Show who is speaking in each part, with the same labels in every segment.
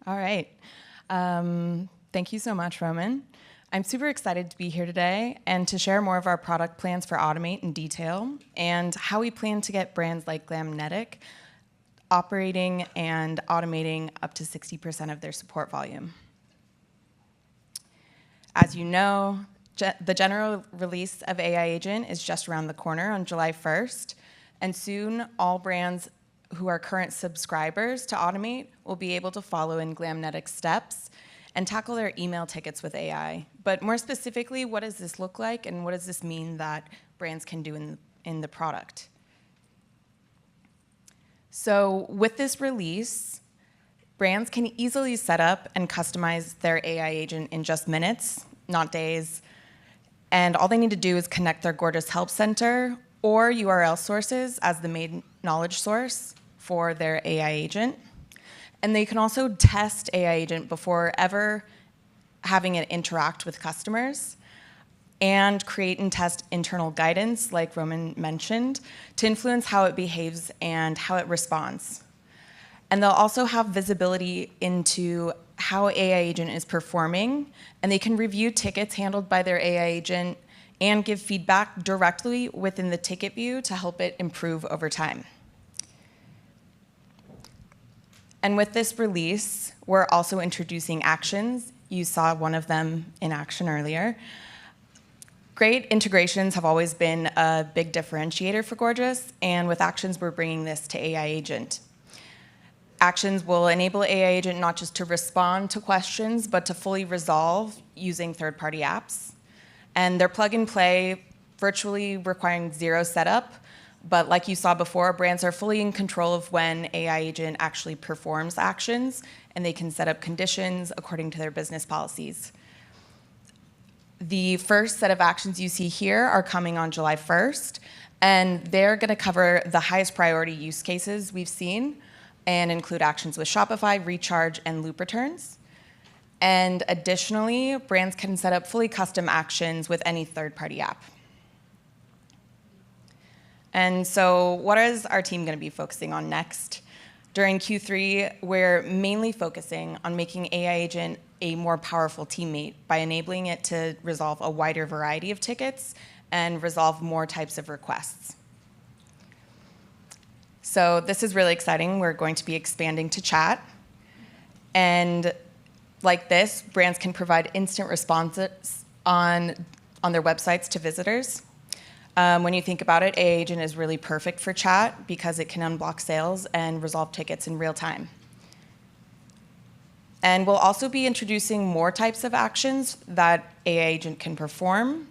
Speaker 1: All right. Thank you so much, Roman. I'm super excited to be here today and to share more of our product plans for Automate in detail and how we plan to get brands like Glamnetic operating and automating up to 60% of their support volume. As you know, the general release of AI Agent is just around the corner on July 1st, and soon all brands who are current subscribers to Automate will be able to follow in Glamnetic's steps and tackle their email tickets with AI. But more specifically, what does this look like and what does this mean that brands can do in the product? So with this release, brands can easily set up and customize their AI agent in just minutes, not days. And all they need to do is connect their Gorgias Help Center or URL sources as the main knowledge source for their AI agent. And they can also test AI agent before ever having it interact with customers and create and test internal guidance, like Roman mentioned, to influence how it behaves and how it responds. And they'll also have visibility into how AI agent is performing, and they can review tickets handled by their AI agent and give feedback directly within the ticket view to help it improve over time. And with this release, we're also introducing actions. You saw one of them in action earlier. Great integrations have always been a big differentiator for Gorgias, and with actions, we're bringing this to AI agent. Actions will enable AI agent not just to respond to questions, but to fully resolve using third-party apps. And they're plug and play, virtually requiring zero setup. But like you saw before, brands are fully in control of when AI agent actually performs actions, and they can set up conditions according to their business policies. The first set of actions you see here are coming on July 1st, and they're going to cover the highest priority use cases we've seen and include actions with Shopify, Recharge, and Loop returns. And additionally, brands can set up fully custom actions with any third-party app. And so what is our team going to be focusing on next? During Q3, we're mainly focusing on making AI agent a more powerful teammate by enabling it to resolve a wider variety of tickets and resolve more types of requests. So this is really exciting. We're going to be expanding to chat. And like this, brands can provide instant responses on their websites to visitors. When you think about it, AI agent is really perfect for chat because it can unblock sales and resolve tickets in real time. And we'll also be introducing more types of actions that AI agent can perform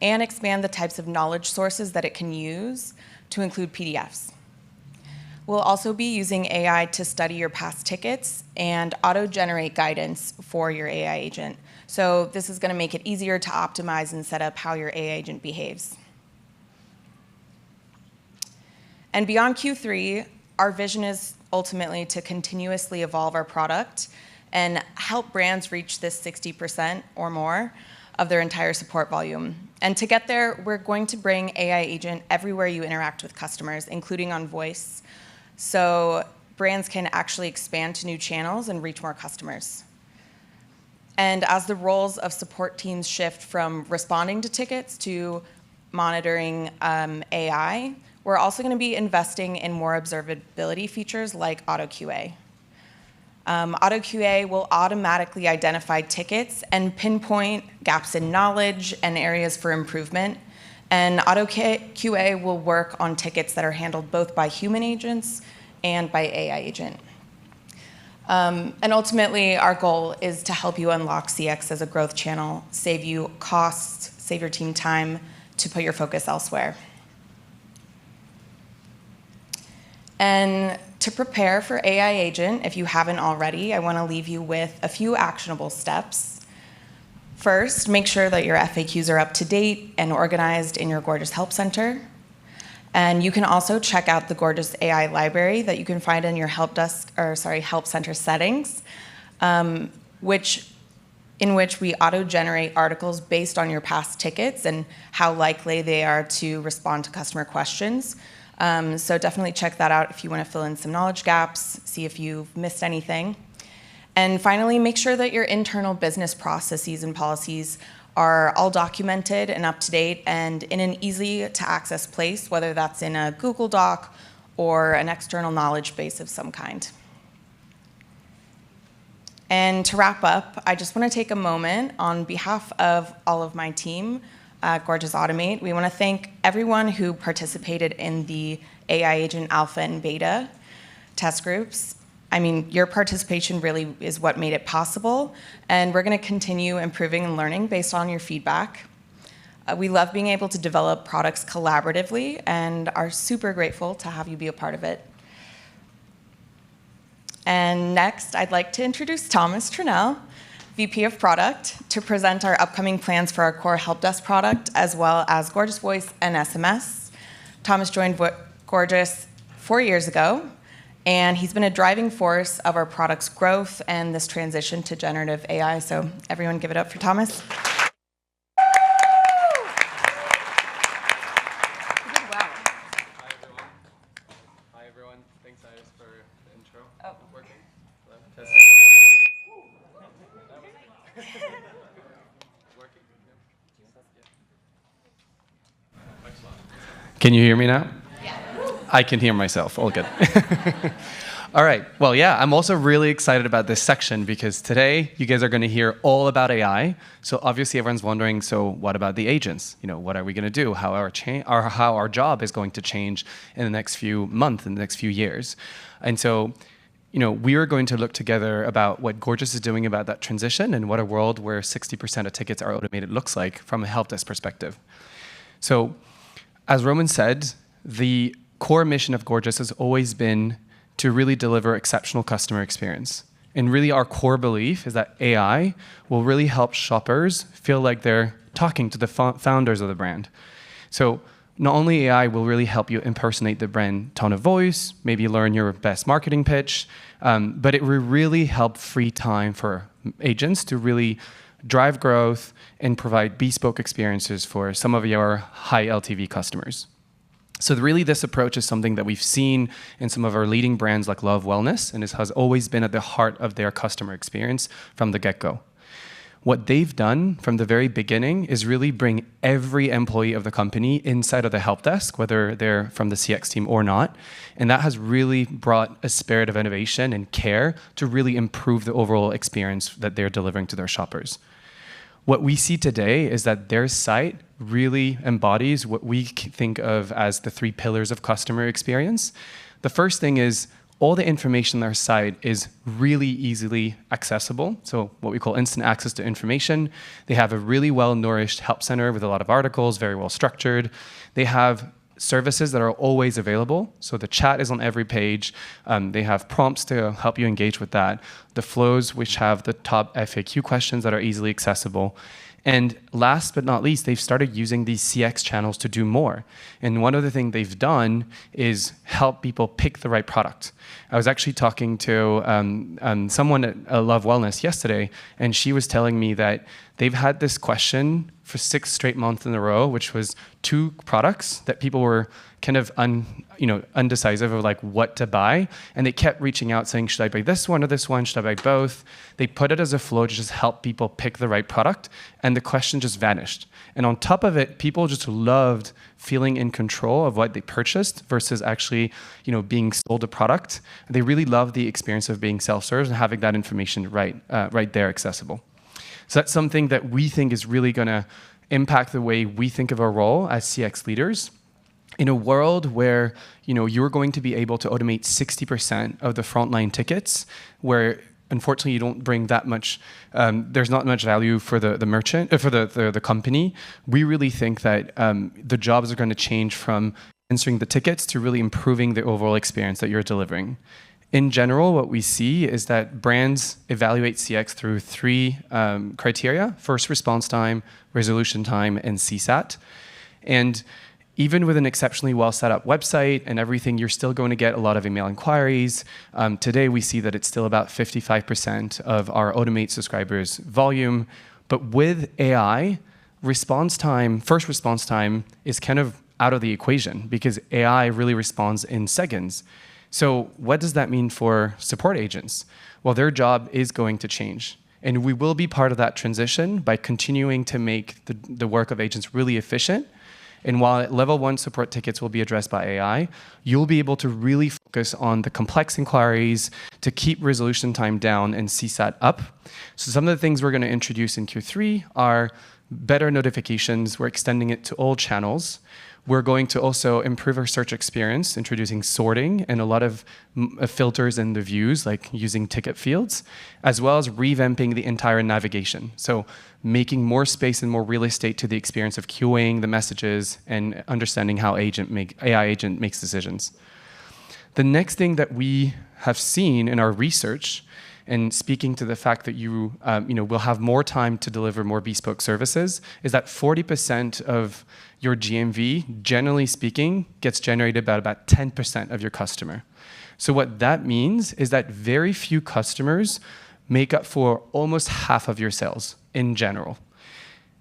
Speaker 1: and expand the types of knowledge sources that it can use to include PDFs. We'll also be using AI to study your past tickets and auto-generate guidance for your AI agent. So this is going to make it easier to optimize and set up how your AI agent behaves. And beyond Q3, our vision is ultimately to continuously evolve our product and help brands reach this 60% or more of their entire support volume. And to get there, we're going to bring AI agent everywhere you interact with customers, including on voice, so brands can actually expand to new channels and reach more customers. And as the roles of support teams shift from responding to tickets to monitoring AI, we're also going to be investing in more observability features like Auto QA. Auto QA will automatically identify tickets and pinpoint gaps in knowledge and areas for improvement. And Auto QA will work on tickets that are handled both by human agents and by AI agent. And ultimately, our goal is to help you unlock CX as a growth channel, save you costs, save your team time to put your focus elsewhere. And to prepare for AI agent, if you haven't already, I want to leave you with a few actionable steps. First, make sure that your FAQs are up to date and organized in your Gorgias Help Center. And you can also check out the Gorgias AI library that you can find in your Help Center settings, in which we auto-generate articles based on your past tickets and how likely they are to respond to customer questions. So definitely check that out if you want to fill in some knowledge gaps, see if you've missed anything. And finally, make sure that your internal business processes and policies are all documented and up to date and in an easy to access place, whether that's in a Google Doc or an external knowledge base of some kind. And to wrap up, I just want to take a moment on behalf of all of my team at Gorgias Automate. We want to thank everyone who participated in the AI Agent Alpha and Beta test groups. I mean, your participation really is what made it possible, and we're going to continue improving and learning based on your feedback. We love being able to develop products collaboratively and are super grateful to have you be a part of it. And next, I'd like to introduce Thomas Trinelle, VP of Product, to present our upcoming plans for our core help desk product, as well as Gorgias Voice and SMS. Thomas joined Gorgias 4 years ago, and he's been a driving force of our product's growth and this transition to generative AI. So everyone give it up for Thomas.
Speaker 2: Hi, everyone. Thanks, Iris, for the intro.
Speaker 1: Oh.
Speaker 2: Working? Hello? Testing. Working? Yeah. Can you hear me now?
Speaker 1: Yeah.
Speaker 2: I can hear myself. All good. All right. Well, yeah, I'm also really excited about this section because today you guys are going to hear all about AI. So obviously everyone's wondering, so what about the agents? You know, what are we going to do? How our job is going to change in the next few months, in the next few years. And so, you know, we are going to look together about what Gorgias is doing about that transition and what a world where 60% of tickets are automated looks like from a help desk perspective. So, as Roman said, the core mission of Gorgias has always been to really deliver exceptional customer experience. And really our core belief is that AI will really help shoppers feel like they're talking to the founders of the brand. So not only AI will really help you impersonate the brand tone of voice, maybe learn your best marketing pitch, but it will really help free time for agents to really drive growth and provide bespoke experiences for some of your high LTV customers. So really this approach is something that we've seen in some of our leading brands like Love Wellness, and it has always been at the heart of their customer experience from the get-go. What they've done from the very beginning is really bring every employee of the company inside of the help desk, whether they're from the CX team or not. And that has really brought a spirit of innovation and care to really improve the overall experience that they're delivering to their shoppers. What we see today is that their site really embodies what we think of as the 3 pillars of customer experience. The first thing is all the information on their site is really easily accessible. So what we call instant access to information. They have a really well-nourished help center with a lot of articles, very well structured. They have services that are always available. So the chat is on every page. They have prompts to help you engage with that. The flows, which have the top FAQ questions that are easily accessible. And last but not least, they've started using these CX channels to do more. And one of the things they've done is help people pick the right product. I was actually talking to someone at Love Wellness yesterday, and she was telling me that they've had this question for 6 straight months in a row, which was 2 products that people were kind of undecisive of like what to buy. And they kept reaching out saying, should I buy this one or this one? Should I buy both? They put it as a flow to just help people pick the right product. And the question just vanished. And on top of it, people just loved feeling in control of what they purchased versus actually, being sold a product. They really loved the experience of being self-serve and having that information right there accessible. So that's something that we think is really going to impact the way we think of our role as CX leaders. In a world where you're going to be able to automate 60% of the frontline tickets, where unfortunately you don't bring that much, there's not much value for the merchant, for the company. We really think that the jobs are going to change from answering the tickets to really improving the overall experience that you're delivering. In general, what we see is that brands evaluate CX through 3 criteria: first response time, resolution time, and CSAT. And even with an exceptionally well set up website and everything, you're still going to get a lot of email inquiries. Today, we see that it's still about 55% of our Automate subscribers' volume. But with AI, first response time is kind of out of the equation because AI really responds in seconds. So what does that mean for support agents? Well, their job is going to change. And we will be part of that transition by continuing to make the work of agents really efficient. And while level 1 support tickets will be addressed by AI, you'll be able to really focus on the complex inquiries to keep resolution time down and CSAT up. So some of the things we're going to introduce in Q3 are better notifications. We're extending it to all channels. We're going to also improve our search experience, introducing sorting and a lot of filters in the views, like using ticket fields, as well as revamping the entire navigation. So making more space and more real estate to the experience of queuing the messages and understanding how AI agent makes decisions. The next thing that we have seen in our research, and speaking to the fact that you will have more time to deliver more bespoke services, is that 40% of your GMV, generally speaking, gets generated by about 10% of your customer. So what that means is that very few customers make up for almost half of your sales in general.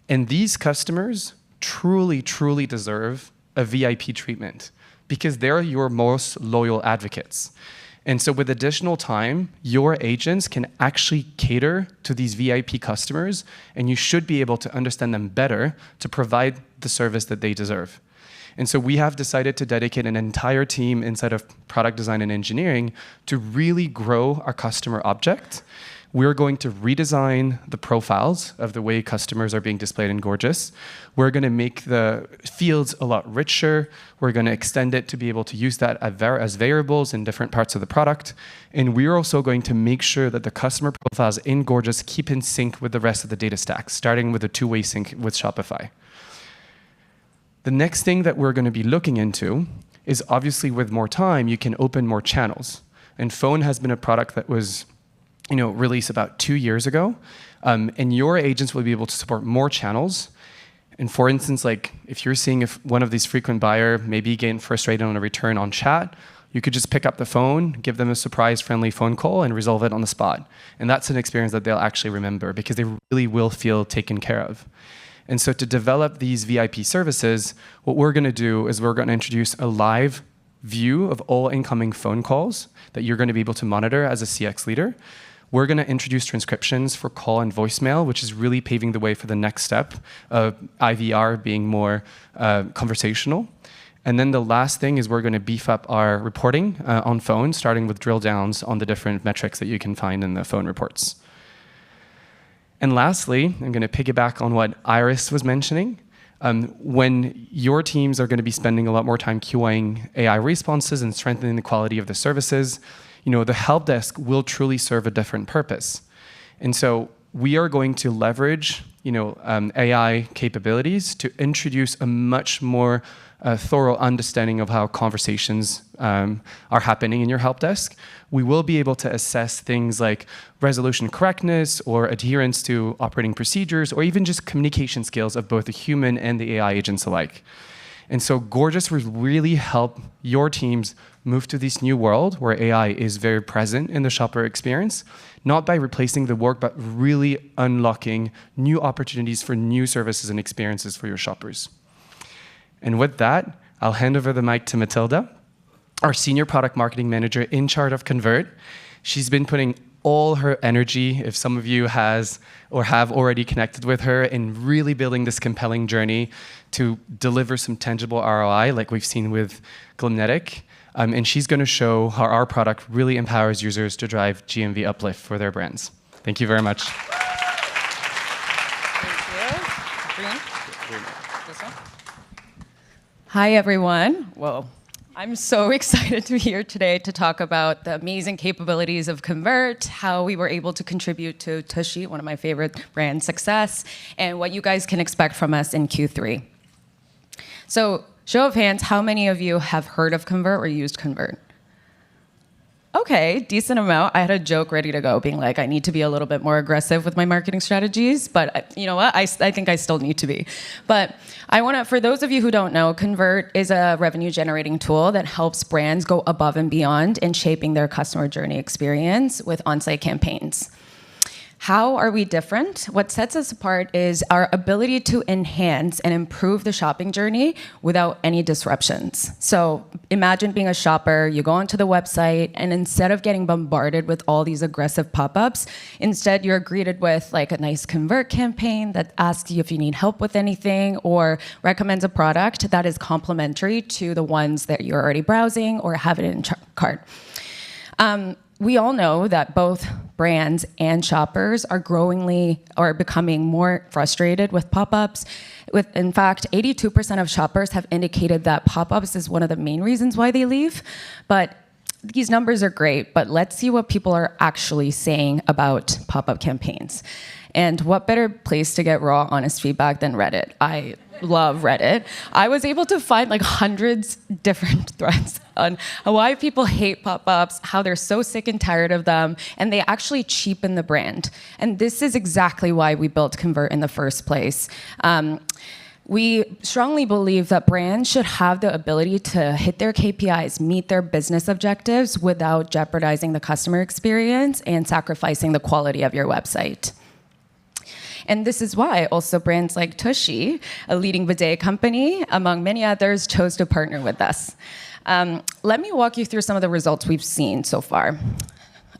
Speaker 2: And these customers truly, truly deserve a VIP treatment because they're your most loyal advocates. And so with additional time, your agents can actually cater to these VIP customers, and you should be able to understand them better to provide the service that they deserve. And so we have decided to dedicate an entire team inside of product design and engineering to really grow our customer object. We're going to redesign the profiles of the way customers are being displayed in Gorgias. We're going to make the fields a lot richer. We're going to extend it to be able to use that as variables in different parts of the product. And we're also going to make sure that the customer profiles in Gorgias keep in sync with the rest of the data stack, starting with a two-way sync with Shopify. The next thing that we're going to be looking into is obviously with more time, you can open more channels. And Phone has been a product that was released about 2 years ago, and your agents will be able to support more channels. And for instance, like if you're seeing if one of these frequent buyer maybe getting frustrated on a return on chat, you could just pick up the phone, give them a surprise friendly phone call, and resolve it on the spot. And that's an experience that they'll actually remember because they really will feel taken care of. And so to develop these VIP services, what we're going to do is we're going to introduce a live view of all incoming phone calls that you're going to be able to monitor as a CX leader. We're going to introduce transcriptions for call and voicemail, which is really paving the way for the next step of IVR being more conversational. And then the last thing is we're going to beef up our reporting on Phone, starting with drill downs on the different metrics that you can find in the Phone reports. And lastly, I'm going to piggyback on what Iris was mentioning. When your teams are going to be spending a lot more time QAing AI responses and strengthening the quality of the services, the help desk will truly serve a different purpose. And so we are going to leverage, AI capabilities to introduce a much more thorough understanding of how conversations are happening in your help desk. We will be able to assess things like resolution correctness or adherence to operating procedures, or even just communication skills of both the human and the AI agents alike. And so Gorgias will really help your teams move to this new world where AI is very present in the shopper experience, not by replacing the work, but really unlocking new opportunities for new services and experiences for your shoppers. And with that, I'll hand over the mic to Matilda, our Senior Product Marketing Manager in charge of Convert. She's been putting all her energy, if some of you has or have already connected with her, in really building this compelling journey to deliver some tangible ROI like we've seen with Glimnetic. And she's going to show how our product really empowers users to drive GMV uplift for their brands. Thank you very much.
Speaker 3: Thank you. This one? Hi, everyone. Whoa. I'm so excited to be here today to talk about the amazing capabilities of Convert, how we were able to contribute to Tushy, one of my favorite brand success, and what you guys can expect from us in Q3. So, show of hands, how many of you have heard of Convert or used Convert? Okay, decent amount. I had a joke ready to go, being like, I need to be a little bit more aggressive with my marketing strategies, but you know what? I think I still need to be. But for those of you who don't know, Convert is a revenue generating tool that helps brands go above and beyond in shaping their customer journey experience with on-site campaigns. How are we different? What sets us apart is our ability to enhance and improve the shopping journey without any disruptions. So imagine being a shopper, you go onto the website, and instead of getting bombarded with all these aggressive pop-ups, instead you're greeted with like a nice convert campaign that asks you if you need help with anything or recommends a product that is complementary to the ones that you're already browsing or have it in cart. We all know that both brands and shoppers are becoming more frustrated with pop-ups. In fact, 82% of shoppers have indicated that pop-ups is one of the main reasons why they leave. But these numbers are great, but let's see what people are actually saying about pop-up campaigns. And what better place to get raw, honest feedback than Reddit? I love Reddit. I was able to find like hundreds different threads on why people hate pop-ups, how they're so sick and tired of them, and they actually cheapen the brand. And this is exactly why we built Convert in the first place. We strongly believe that brands should have the ability to hit their KPIs, meet their business objectives without jeopardizing the customer experience and sacrificing the quality of your website. And this is why also brands like Tushy, a leading bidet company, among many others, chose to partner with us. Let me walk you through some of the results we've seen so far.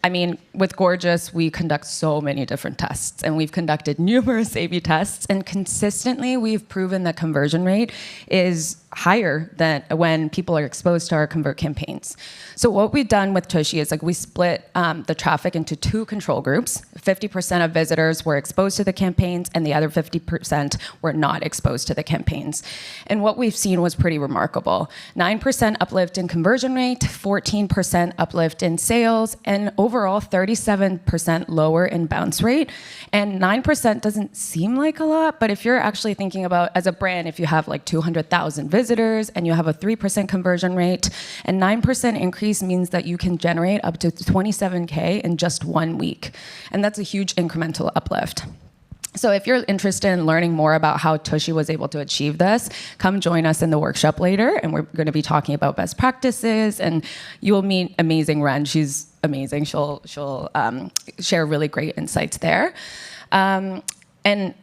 Speaker 3: I mean, with Gorgias, we conduct so many different tests, and we've conducted numerous A/B tests, and consistently we've proven that conversion rate is higher than when people are exposed to our Convert campaigns. So what we've done with Tushy is like we split the traffic into two control groups. 50% of visitors were exposed to the campaigns, and the other 50% were not exposed to the campaigns. And what we've seen was pretty remarkable. 9% uplift in conversion rate, 14% uplift in sales, and overall 37% lower in bounce rate. And 9% doesn't seem like a lot, but if you're actually thinking about, as a brand, if you have like 200,000 visitors and you have a 3% conversion rate, and 9% increase means that you can generate up to 27K in just 1 week. And that's a huge incremental uplift. So if you're interested in learning more about how Tushy was able to achieve this, come join us in the workshop later, and we're going to be talking about best practices, and you will meet amazing Ren. She's amazing. She'll share really great insights there. And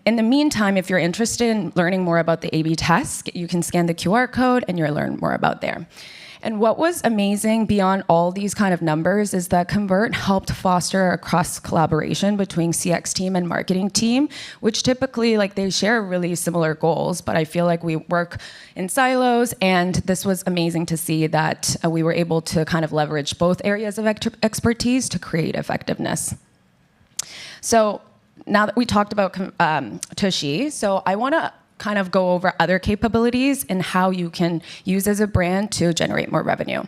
Speaker 3: in the meantime, if you're interested in learning more about the A/B test, you can scan the QR code and you'll learn more about there. And what was amazing beyond all these kind of numbers is that Convert helped foster a cross collaboration between CX team and marketing team, which typically like they share really similar goals, but I feel like we work in silos, and this was amazing to see that we were able to kind of leverage both areas of expertise to create effectiveness. So now that we talked about Tushy, so I want to kind of go over other capabilities and how you can use as a brand to generate more revenue.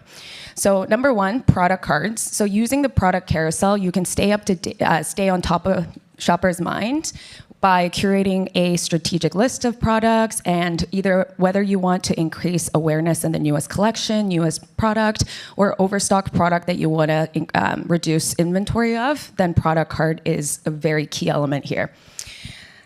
Speaker 3: So number one, product cards. So using the product carousel, you can stay on top of shoppers' mind by curating a strategic list of products, and either whether you want to increase awareness in the newest collection, newest product, or overstocked product that you want to reduce inventory of, then product card is a very key element here.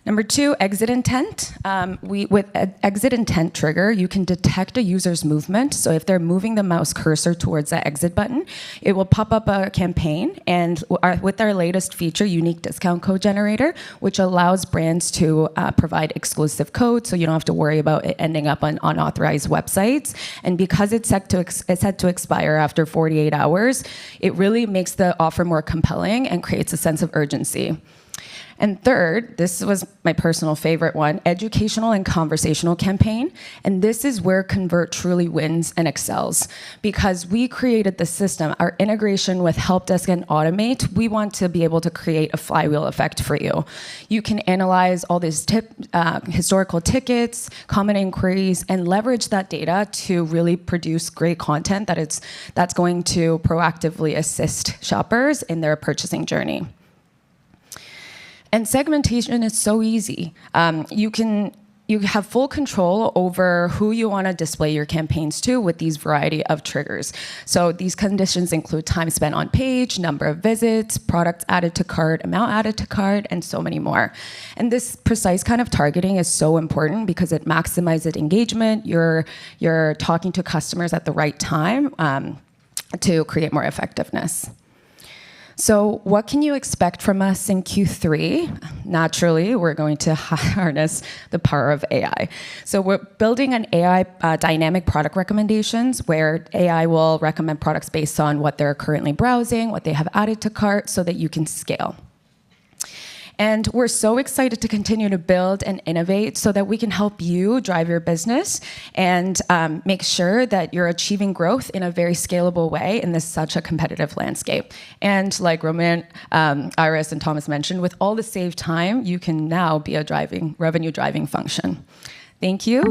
Speaker 3: Number two, exit intent. With exit intent trigger, you can detect a user's movement. So if they're moving the mouse cursor towards the exit button, it will pop up a campaign. And with our latest feature, unique discount code generator, which allows brands to provide exclusive codes, so you don't have to worry about it ending up on unauthorized websites. And because it's set to expire after 48 hours, it really makes the offer more compelling and creates a sense of urgency. And third, this was my personal favorite one, educational and conversational campaign. And this is where Convert truly wins and excels, because we created the system, our integration with Help Desk and Automate. We want to be able to create a flywheel effect for you. You can analyze all these historical tickets, common inquiries, and leverage that data to really produce great content that's going to proactively assist shoppers in their purchasing journey. And segmentation is so easy. You have full control over who you want to display your campaigns to with these variety of triggers. So these conditions include time spent on page, number of visits, products added to cart, amount added to cart, and so many more. And this precise kind of targeting is so important because it maximizes engagement. You're talking to customers at the right time to create more effectiveness. So what can you expect from us in Q3? Naturally, we're going to harness the power of AI. So we're building an AI dynamic product recommendations where AI will recommend products based on what they're currently browsing, what they have added to cart, so that you can scale. And we're so excited to continue to build and innovate so that we can help you drive your business and make sure that you're achieving growth in a very scalable way in this such a competitive landscape. And like Roman, Iris, and Thomas mentioned, with all the saved time, you can now be a revenue driving function. Thank you.